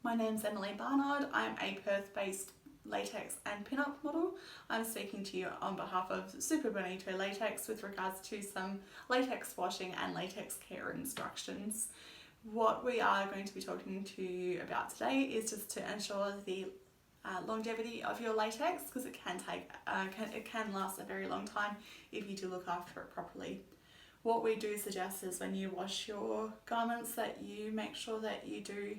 My name's Emily Barnard. I'm a Perth-based latex and pin-up model. I'm speaking to you on behalf of Super Bonito Latex with regards to some latex washing and latex care instructions. What we are going to be talking to you about today is just to ensure the longevity of your latex, because it can last a very long time if you do look after it properly. What we do suggest is when you wash your garments that you make sure that you do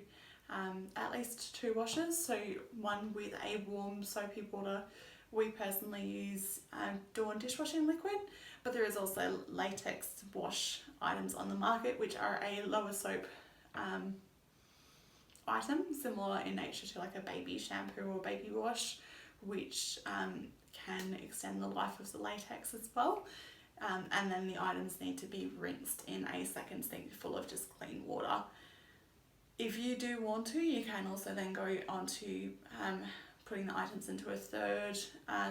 at least 2 washes, so one with a warm soapy water. We personally use Dawn dishwashing liquid, but there is also latex wash items on the market which are a lower soap item, similar in nature to like a baby shampoo or baby wash, which can extend the life of the latex as well. And then the items need to be rinsed in a second sink full of just clean water. If you do want to, you can also then go on to putting the items into a third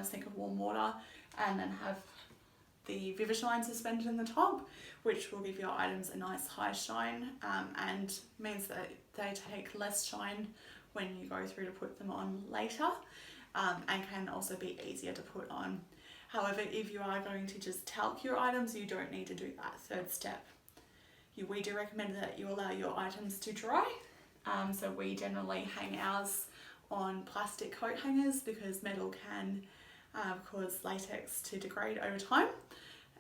sink of warm water and then have the Vivishine suspended in the top, which will give your items a nice high shine and means that they take less shine when you go through to put them on later, and can also be easier to put on. However, if you are going to just talc your items, you don't need to do that third step. We do recommend that you allow your items to dry. So we generally hang ours on plastic coat hangers because metal can cause latex to degrade over time.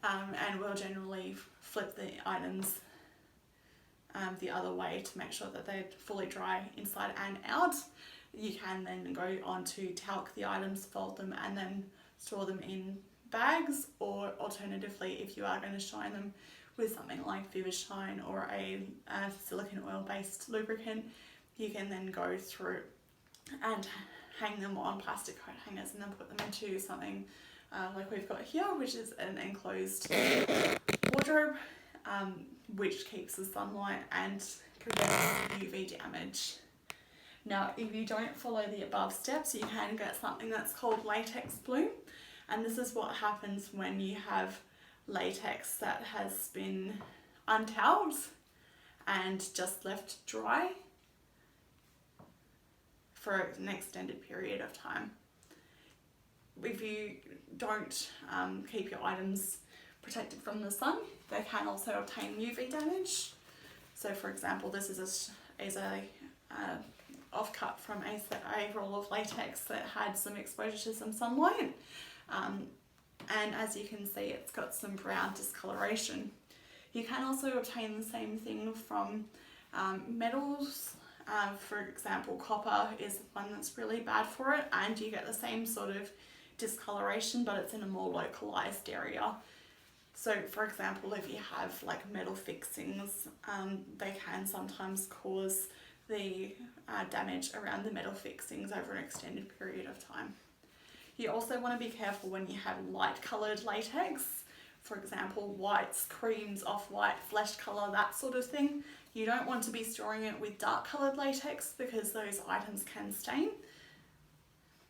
And we'll generally flip the items the other way to make sure that they're fully dry inside and out. You can then go on to talc the items, fold them and then store them in bags, or alternatively, if you are going to shine them with something like Vivishine or a silicone oil based lubricant, you can then go through and hang them on plastic coat hangers and then put them into something like we've got here, which is an enclosed wardrobe, which keeps the sunlight and prevents UV damage. Now, if you don't follow the above steps, you can get something that's called latex bloom, and this is what happens when you have latex that has been untoweled and just left dry for an extended period of time. If you don't keep your items protected from the sun, they can also obtain UV damage. So for example, this is a offcut from a roll of latex that had some exposure to some sunlight. And as you can see, it's got some brown discoloration. You can also obtain the same thing from metals. For example, copper is one that's really bad for it, and you get the same sort of discoloration, but it's in a more localized area. So for example, if you have like metal fixings, they can sometimes cause the damage around the metal fixings over an extended period of time. You also want to be careful when you have light coloured latex, for example whites, creams, off-white, flesh colour, that sort of thing. You don't want to be storing it with dark coloured latex because those items can stain.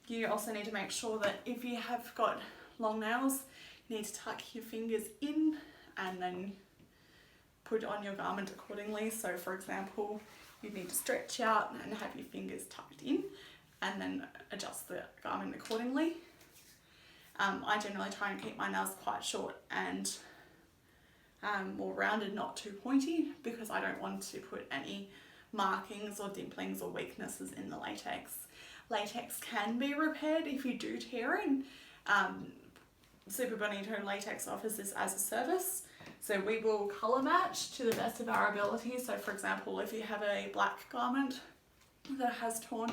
You also need to make sure that if you have got long nails, you need to tuck your fingers in and then put on your garment accordingly. So for example, you need to stretch out and have your fingers tucked in and then adjust the garment accordingly. I generally try and keep my nails quite short and more rounded, not too pointy, because I don't want to put any markings or dimplings or weaknesses in the latex. Latex can be repaired if you do tear it. Super Bonito Latex offers this as a service. So we will colour match to the best of our ability. So for example, if you have a black garment that has torn,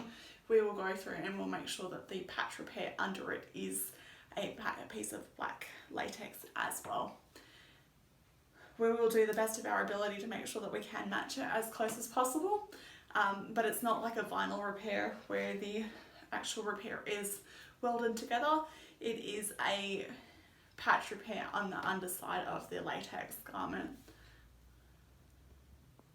we will go through and we'll make sure that the patch repair under it is a piece of black latex as well. We will do the best of our ability to make sure that we can match it as close as possible, but it's not like a vinyl repair where the actual repair is welded together. It is a patch repair on the underside of the latex garment.